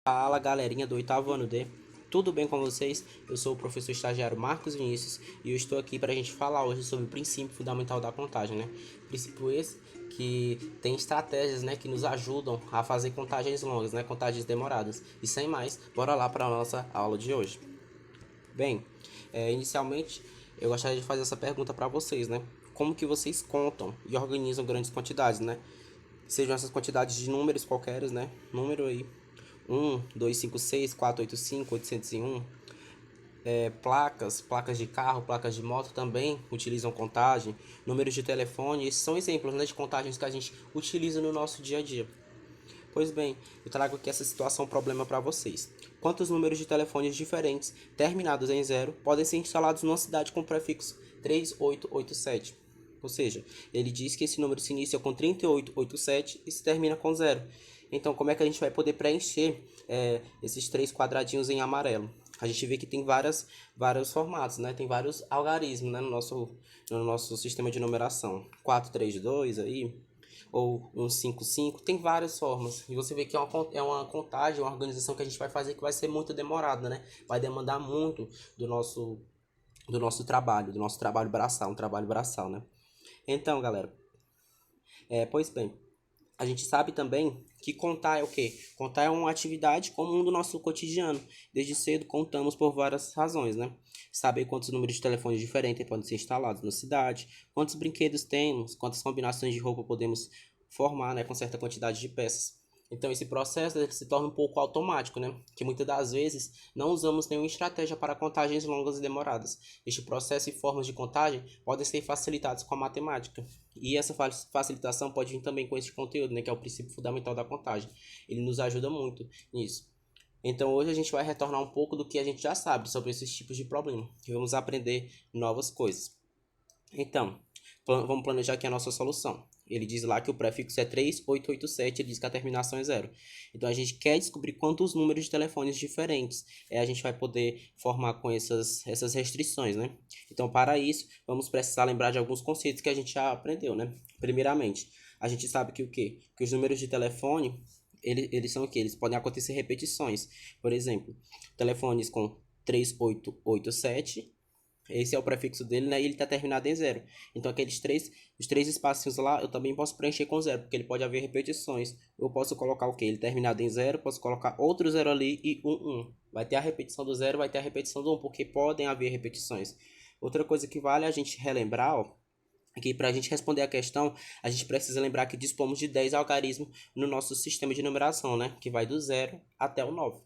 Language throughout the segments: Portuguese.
Fala galerinha do oitavo ano D, tudo bem com vocês? Eu sou o professor estagiário Marcos Vinícius e eu estou aqui para a gente falar hoje sobre o princípio fundamental da contagem, né? Princípio esse que tem estratégias, né, que nos ajudam a fazer contagens longas, né, contagens demoradas. E sem mais, bora lá para a nossa aula de hoje. Bem, inicialmente eu gostaria de fazer essa pergunta para vocês, né? Como que vocês contam e organizam grandes quantidades, né? Sejam essas quantidades de números qualquer, né? Número aí 1, 2, 5, 6, 4, 8, 5, 801. Placas de carro, placas de moto também utilizam contagem. Números de telefone, esses são exemplos, né, de contagens que a gente utiliza no nosso dia a dia. Pois bem, eu trago aqui essa situação problema para vocês. Quantos números de telefones diferentes, terminados em zero, podem ser instalados numa cidade com prefixo 3887? Ou seja, ele diz que esse número se inicia com 3887 e se termina com zero. Então, como é que a gente vai poder preencher esses três quadradinhos em amarelo? A gente vê que tem vários formatos, né? Tem vários algarismos, né? No nosso sistema de numeração. 432 aí, ou 155, tem várias formas. E você vê que é uma contagem, uma organização que a gente vai fazer que vai ser muito demorada, né? Vai demandar muito do nosso trabalho, do nosso trabalho braçal, um trabalho braçal, né? Então, galera, pois bem, a gente sabe também que contar é o quê? Contar é uma atividade comum do nosso cotidiano. Desde cedo contamos por várias razões, né? Saber quantos números de telefones diferentes podem ser instalados na cidade, quantos brinquedos temos, quantas combinações de roupa podemos formar, né, com certa quantidade de peças. Então esse processo se torna um pouco automático, né? Que muitas das vezes não usamos nenhuma estratégia para contagens longas e demoradas. Este processo e formas de contagem podem ser facilitados com a matemática. E essa facilitação pode vir também com esse conteúdo, né, que é o princípio fundamental da contagem. Ele nos ajuda muito nisso. Então hoje a gente vai retornar um pouco do que a gente já sabe sobre esses tipos de problema. E vamos aprender novas coisas. Então, vamos planejar aqui a nossa solução. Ele diz lá que o prefixo é 3887, ele diz que a terminação é zero. Então a gente quer descobrir quantos números de telefones diferentes a gente vai poder formar com essas restrições, né? Então, para isso, vamos precisar lembrar de alguns conceitos que a gente já aprendeu, né? Primeiramente, a gente sabe que o quê? Que os números de telefone, eles são o quê? Eles podem acontecer repetições. Por exemplo, telefones com 3887, esse é o prefixo dele, né? E ele está terminado em zero. Então, os três espacinhos lá, eu também posso preencher com zero, porque ele pode haver repetições. Eu posso colocar o quê? Ele terminado em zero, posso colocar outro zero ali e um. Vai ter a repetição do zero, vai ter a repetição do 1, porque podem haver repetições. Outra coisa que vale a gente relembrar, ó, é que para a gente responder a questão, a gente precisa lembrar que dispomos de 10 algarismos no nosso sistema de numeração, né? Que vai do 0 até o 9.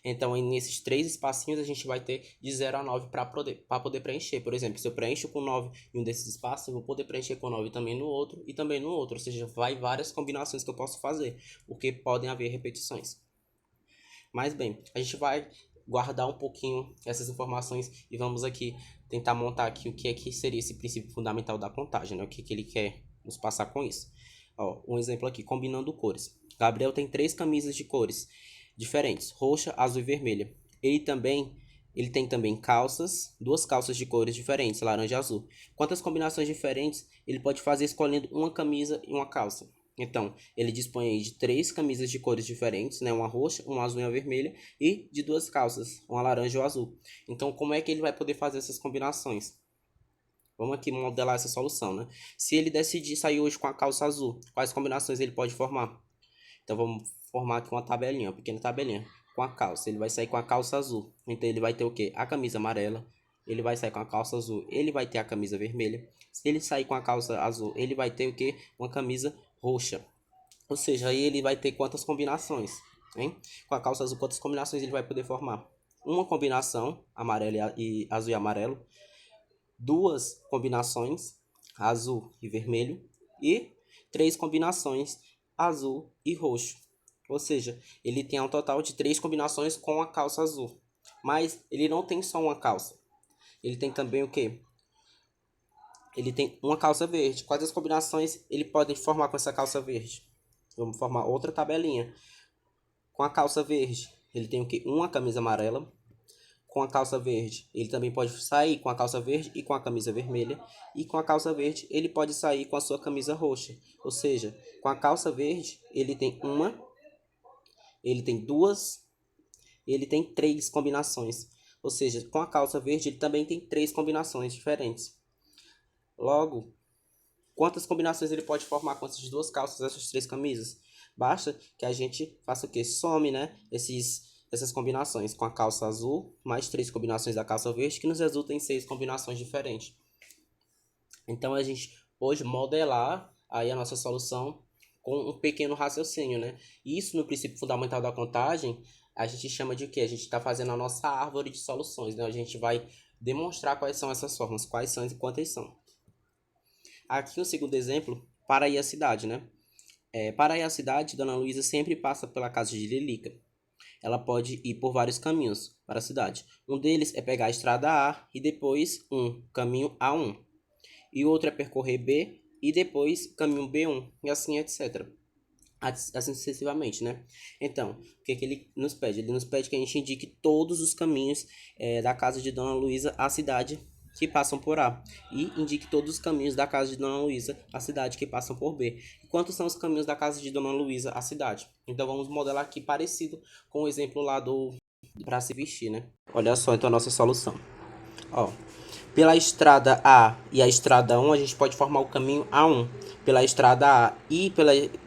Então, nesses três espacinhos, a gente vai ter de 0 a 9 para poder preencher. Por exemplo, se eu preencho com 9 em um desses espaços, eu vou poder preencher com 9 também no outro e também no outro. Ou seja, vai várias combinações que eu posso fazer, porque podem haver repetições. Mas bem, a gente vai guardar um pouquinho essas informações e vamos aqui tentar montar aqui o que é que seria esse princípio fundamental da contagem, né? O que ele quer nos passar com isso. Ó, um exemplo aqui, combinando cores. Gabriel tem 3 camisas de cores diferentes, roxa, azul e vermelha. Ele tem também calças, 2 calças de cores diferentes, laranja e azul. Quantas combinações diferentes ele pode fazer escolhendo uma camisa e uma calça? Então, ele dispõe aí de 3 camisas de cores diferentes, né? Uma roxa, uma azul e uma vermelha, e de 2 calças, uma laranja e uma azul. Então, como é que ele vai poder fazer essas combinações? Vamos aqui modelar essa solução, né? Se ele decidir sair hoje com a calça azul, quais combinações ele pode formar? Então vamos formar aqui uma tabelinha, uma pequena tabelinha com a calça. Ele vai sair com a calça azul. Então ele vai ter o quê? A camisa amarela. Ele vai sair com a calça azul. Ele vai ter a camisa vermelha. Se ele sair com a calça azul, ele vai ter o quê? Uma camisa roxa. Ou seja, aí ele vai ter quantas combinações, hein? Com a calça azul, quantas combinações ele vai poder formar? Uma combinação, amarelo e azul e amarelo. 2 combinações, azul e vermelho. E 3 combinações, azul e roxo. Ou seja, ele tem um total de 3 combinações com a calça azul. Mas ele não tem só uma calça. Ele tem também o quê? Ele tem uma calça verde. Quais as combinações ele pode formar com essa calça verde? Vamos formar outra tabelinha. Com a calça verde, ele tem o quê? Uma camisa amarela. Com a calça verde, ele também pode sair com a calça verde e com a camisa vermelha. E com a calça verde, ele pode sair com a sua camisa roxa. Ou seja, com a calça verde, ele tem 2 ele tem 3 combinações. Ou seja, com a calça verde ele também tem 3 combinações diferentes. Logo, quantas combinações ele pode formar com essas duas calças, essas 3 camisas? Basta que a gente faça o quê? Some, né? Essas combinações com a calça azul, mais 3 combinações da calça verde, que nos resulta em 6 combinações diferentes. Então a gente pode modelar aí a nossa solução com um pequeno raciocínio, né? Isso no princípio fundamental da contagem, a gente chama de quê? A gente está fazendo a nossa árvore de soluções, né? A gente vai demonstrar quais são essas formas, quais são e quantas são. Aqui um segundo exemplo, para ir à cidade, né? Para ir à cidade, Dona Luísa sempre passa pela casa de Lilica. Ela pode ir por vários caminhos para a cidade. Um deles é pegar a estrada A e depois caminho A1. E o outro é percorrer B e depois caminho B1 e assim etc. Assim sucessivamente, né? Então, o que ele nos pede? Ele nos pede que a gente indique todos os caminhos da casa de Dona Luísa à cidade que passam por A. E indique todos os caminhos da casa de Dona Luísa à cidade que passam por B. E quantos são os caminhos da casa de Dona Luísa à cidade? Então, vamos modelar aqui parecido com o exemplo lá do para se vestir, né? Olha só, então, a nossa solução. Ó, pela estrada A e a estrada 1, a gente pode formar o caminho A1. Pela estrada A e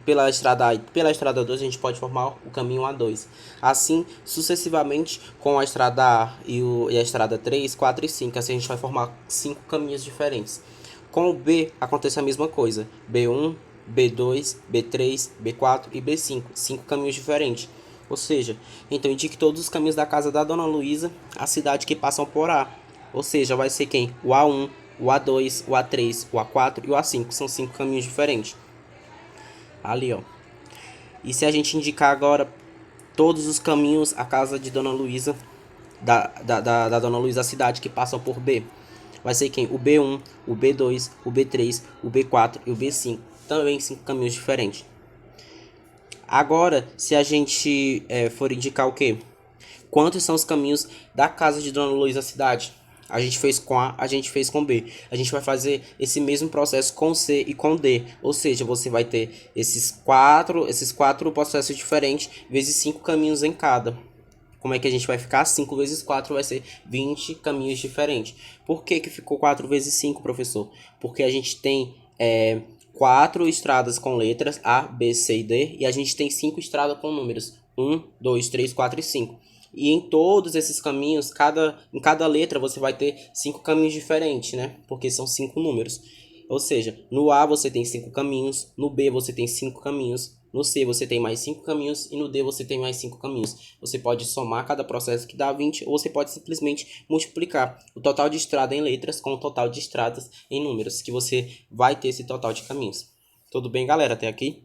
pela estrada A e pela estrada 2, a gente pode formar o caminho A2. Assim, sucessivamente, com a estrada A e a estrada 3, 4 e 5. Assim, a gente vai formar 5 caminhos diferentes. Com o B, acontece a mesma coisa. B1, B2, B3, B4 e B5. 5 caminhos diferentes. Ou seja, então indique todos os caminhos da casa da Dona Luísa à cidade que passam por A. Ou seja, vai ser quem? O A1, o A2, o A3, o A4 e o A5. São 5 caminhos diferentes. Ali, ó. E se a gente indicar agora todos os caminhos à casa de Dona Luísa, da Dona Luísa à cidade que passam por B? Vai ser quem? O B1, o B2, o B3, o B4 e o B5. Também 5 caminhos diferentes. Agora, se a gente for indicar o quê? Quantos são os caminhos da casa de Dona Luísa à cidade? A gente fez com A, a gente fez com B. A gente vai fazer esse mesmo processo com C e com D. Ou seja, você vai ter esses quatro processos diferentes, vezes 5 caminhos em cada. Como é que a gente vai ficar? 5 vezes 4 vai ser 20 caminhos diferentes. Por que ficou 4 vezes 5, professor? Porque a gente tem 4 estradas com letras A, B, C e D. E a gente tem 5 estradas com números 1, 2, 3, 4 e 5. E em todos esses caminhos, em cada letra você vai ter 5 caminhos diferentes, né? Porque são 5 números. Ou seja, no A você tem 5 caminhos, no B você tem 5 caminhos, no C você tem mais 5 caminhos e no D você tem mais 5 caminhos. Você pode somar cada processo que dá 20 ou você pode simplesmente multiplicar o total de estrada em letras com o total de estradas em números, que você vai ter esse total de caminhos. Tudo bem, galera? Até aqui?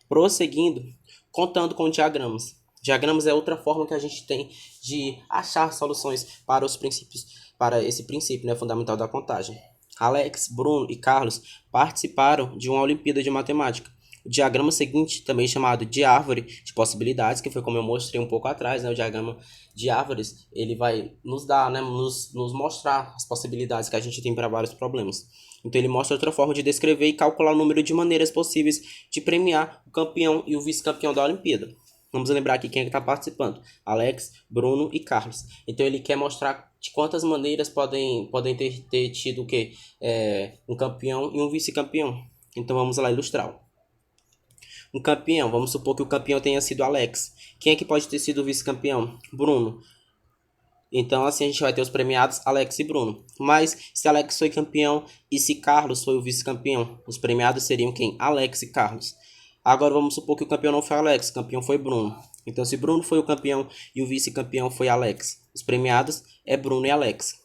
Prosseguindo, contando com diagramas. Diagramas é outra forma que a gente tem de achar soluções para os princípios, para esse princípio, né, fundamental da contagem. Alex, Bruno e Carlos participaram de uma Olimpíada de Matemática. O diagrama seguinte, também chamado de árvore de possibilidades, que foi como eu mostrei um pouco atrás, né, o diagrama de árvores, ele vai nos dar, né, nos mostrar as possibilidades que a gente tem para vários problemas. Então ele mostra outra forma de descrever e calcular o número de maneiras possíveis de premiar o campeão e o vice-campeão da Olimpíada. Vamos lembrar aqui quem é que está participando. Alex, Bruno e Carlos. Então ele quer mostrar de quantas maneiras podem ter tido o quê? Um campeão e um vice-campeão. Então vamos lá ilustrar. Um campeão, vamos supor que o campeão tenha sido Alex. Quem é que pode ter sido o vice-campeão? Bruno. Então assim a gente vai ter os premiados Alex e Bruno. Mas se Alex foi campeão e se Carlos foi o vice-campeão, os premiados seriam quem? Alex e Carlos. Agora vamos supor que o campeão não foi Alex, o campeão foi Bruno. Então se Bruno foi o campeão e o vice-campeão foi Alex, os premiados é Bruno e Alex.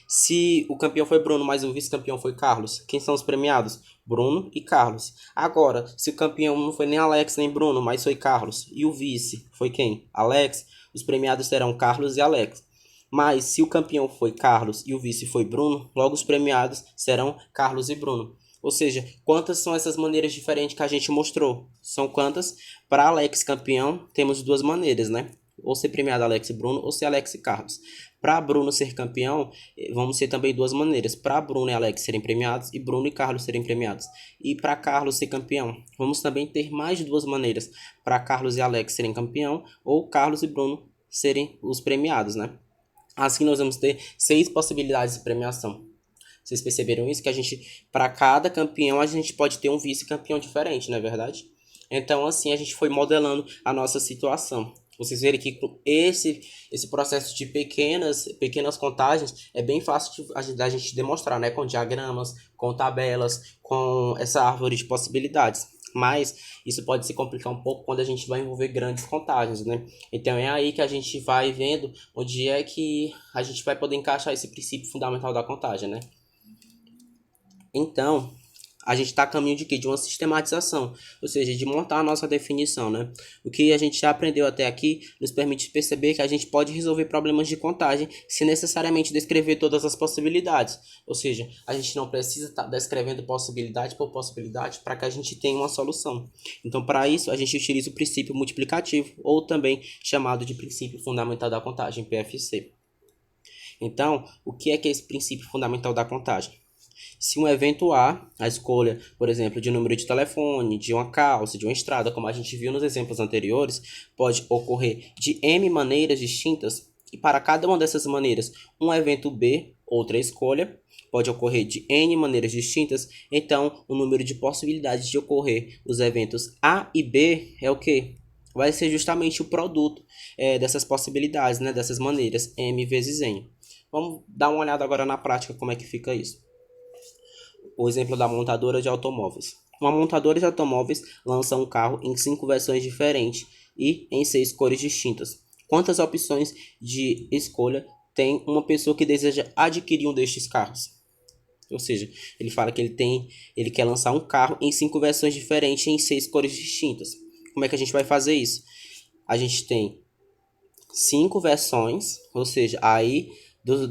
Se o campeão foi Bruno, mas o vice-campeão foi Carlos, quem são os premiados? Bruno e Carlos. Agora, se o campeão não foi nem Alex nem Bruno, mas foi Carlos, e o vice foi quem? Alex, os premiados serão Carlos e Alex. Mas se o campeão foi Carlos e o vice foi Bruno, logo os premiados serão Carlos e Bruno. Ou seja, quantas são essas maneiras diferentes que a gente mostrou? São quantas? Para Alex campeão, temos duas maneiras, né? Ou ser premiado Alex e Bruno, ou ser Alex e Carlos. Para Bruno ser campeão, vamos ter também duas maneiras. Para Bruno e Alex serem premiados e Bruno e Carlos serem premiados. E para Carlos ser campeão, vamos também ter mais de duas maneiras. Para Carlos e Alex serem campeão, ou Carlos e Bruno serem os premiados, né? Assim nós vamos ter 6 possibilidades de premiação. Vocês perceberam isso? Que a gente, para cada campeão, a gente pode ter um vice-campeão diferente, não é verdade? Então, assim, a gente foi modelando a nossa situação. Vocês verem que esse processo de pequenas contagens é bem fácil da gente demonstrar, né? Com diagramas, com tabelas, com essa árvore de possibilidades. Mas isso pode se complicar um pouco quando a gente vai envolver grandes contagens, né? Então é aí que a gente vai vendo onde é que a gente vai poder encaixar esse princípio fundamental da contagem, né? Então, a gente está a caminho de quê? De uma sistematização, ou seja, de montar a nossa definição, né? O que a gente já aprendeu até aqui nos permite perceber que a gente pode resolver problemas de contagem sem necessariamente descrever todas as possibilidades. Ou seja, a gente não precisa estar descrevendo possibilidade por possibilidade para que a gente tenha uma solução. Então, para isso, a gente utiliza o princípio multiplicativo, ou também chamado de princípio fundamental da contagem, PFC. Então, o que é esse princípio fundamental da contagem? Se um evento A, a escolha, por exemplo, de um número de telefone, de uma calça, de uma estrada, como a gente viu nos exemplos anteriores, pode ocorrer de N maneiras distintas, e para cada uma dessas maneiras, um evento B, outra escolha, pode ocorrer de N maneiras distintas, então o número de possibilidades de ocorrer os eventos A e B é o que? Vai ser justamente o produto dessas possibilidades, né, dessas maneiras, M vezes N. Vamos dar uma olhada agora na prática como é que fica isso. O exemplo da montadora de automóveis. Uma montadora de automóveis lança um carro em 5 versões diferentes e em 6 cores distintas. Quantas opções de escolha tem uma pessoa que deseja adquirir um destes carros? Ou seja, ele fala que ele quer lançar um carro em 5 versões diferentes e em 6 cores distintas. Como é que a gente vai fazer isso? A gente tem 5 versões, ou seja, aí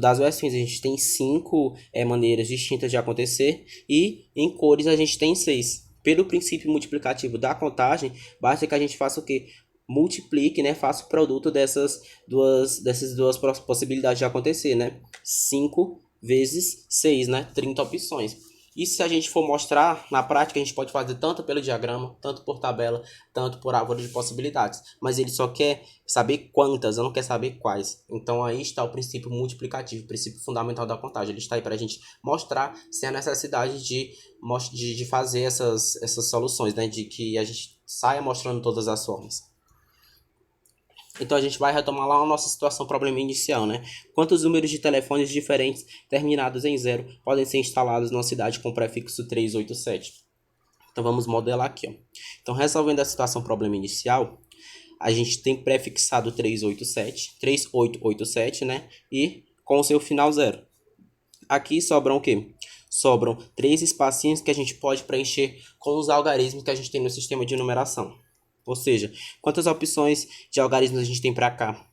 das versões a gente tem 5 maneiras distintas de acontecer e em cores a gente tem 6. Pelo princípio multiplicativo da contagem, basta que a gente faça o que? Multiplique, né? Faça o produto dessas duas possibilidades de acontecer, né? 5 vezes 6, né? 30 opções. E se a gente for mostrar na prática, a gente pode fazer tanto pelo diagrama, tanto por tabela, tanto por árvore de possibilidades. Mas ele só quer saber quantas, não quer saber quais. Então aí está o princípio multiplicativo, o princípio fundamental da contagem. Ele está aí para a gente mostrar sem a necessidade de fazer essas soluções, né? De que a gente saia mostrando todas as formas. Então a gente vai retomar lá a nossa situação problema inicial, né? Quantos números de telefones diferentes terminados em 0 podem ser instalados numa cidade com prefixo 387? Então vamos modelar aqui, ó. Então resolvendo a situação problema inicial, a gente tem prefixado 3887, né? E com o seu final 0. Aqui sobram o quê? Sobram 3 espacinhos que a gente pode preencher com os algarismos que a gente tem no sistema de numeração. Ou seja, quantas opções de algarismos a gente tem para cá?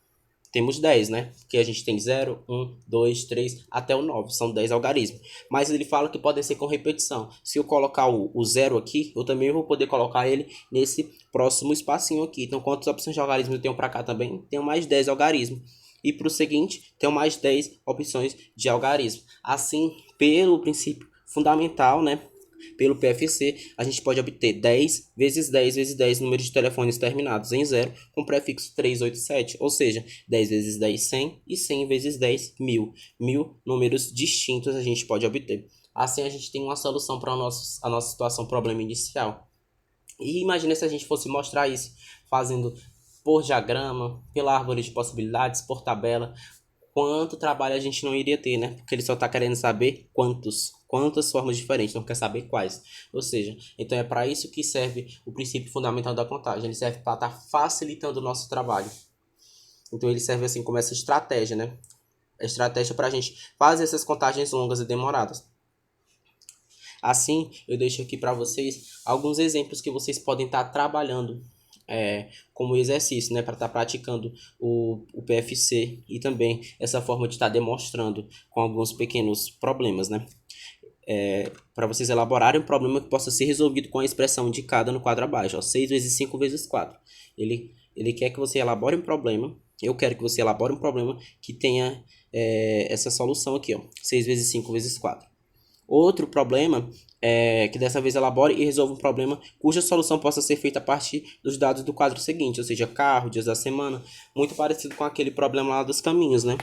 Temos 10, né? Porque a gente tem 0, 1, 2, 3, até o 9. São 10 algarismos. Mas ele fala que podem ser com repetição. Se eu colocar o 0 aqui, eu também vou poder colocar ele nesse próximo espacinho aqui. Então, quantas opções de algarismos eu tenho para cá também? Tenho mais 10 algarismos. E para o seguinte, tenho mais 10 opções de algarismo. Assim, pelo princípio fundamental, né? Pelo PFC, a gente pode obter 10 vezes 10 vezes 10 números de telefones terminados em 0 com prefixo 387, ou seja, 10 vezes 10, 100 e 100 vezes 10, 1000. 1000 números distintos a gente pode obter. Assim a gente tem uma solução para a nossa situação problema inicial. E imagina se a gente fosse mostrar isso fazendo por diagrama, pela árvore de possibilidades, por tabela. Quanto trabalho a gente não iria ter, né? Porque ele só está querendo saber quantas formas diferentes, não quer saber quais. Ou seja, então é para isso que serve o princípio fundamental da contagem. Ele serve para estar facilitando o nosso trabalho. Então ele serve assim como essa estratégia, né? A estratégia para a gente fazer essas contagens longas e demoradas. Assim, eu deixo aqui para vocês alguns exemplos que vocês podem estar trabalhando como exercício, né, para estar praticando o PFC e também essa forma de estar demonstrando com alguns pequenos problemas, né, para vocês elaborarem um problema que possa ser resolvido com a expressão indicada no quadro abaixo, ó, 6 vezes 5 vezes 4. Ele quer que você elabore um problema, eu quero que você elabore um problema que tenha essa solução aqui, ó, 6 vezes 5 vezes 4. Outro problema é que dessa vez elabore e resolva um problema cuja solução possa ser feita a partir dos dados do quadro seguinte, ou seja, carro, dias da semana, muito parecido com aquele problema lá dos caminhos, né?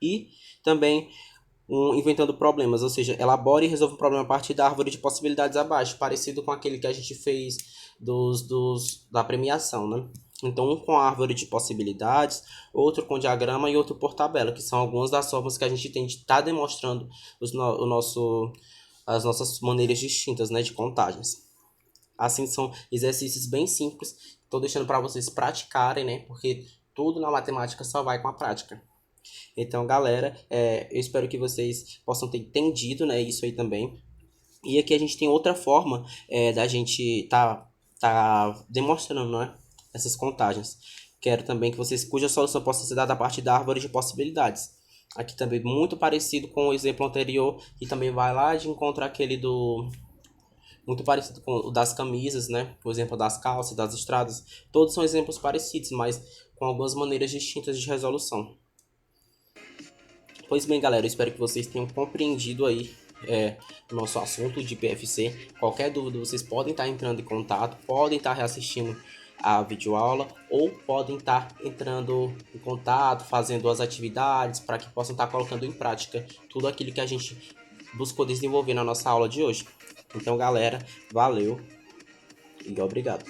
E também inventando problemas, ou seja, elabore e resolva um problema a partir da árvore de possibilidades abaixo, parecido com aquele que a gente fez da premiação, né? Então, um com a árvore de possibilidades, outro com diagrama e outro por tabela, que são algumas das formas que a gente tem de estar demonstrando as nossas maneiras distintas, né, de contagens. Assim, são exercícios bem simples, estou deixando para vocês praticarem, né, porque tudo na matemática só vai com a prática. Então, galera, eu espero que vocês possam ter entendido, né, isso aí também. E aqui a gente tem outra forma da gente tá demonstrando, né, essas contagens. Quero também que vocês, cuja solução possa ser dada a partir da árvore de possibilidades. Aqui também muito parecido com o exemplo anterior, e também vai lá de encontro àquele do... Muito parecido com o das camisas, né? O exemplo das calças, das estradas. Todos são exemplos parecidos, mas com algumas maneiras distintas de resolução. Pois bem, galera, eu espero que vocês tenham compreendido aí o nosso assunto de PFC. Qualquer dúvida, vocês podem estar entrando em contato, podem estar reassistindo a videoaula ou podem estar entrando em contato, fazendo as atividades para que possam estar colocando em prática tudo aquilo que a gente buscou desenvolver na nossa aula de hoje. Então, galera, valeu e obrigado.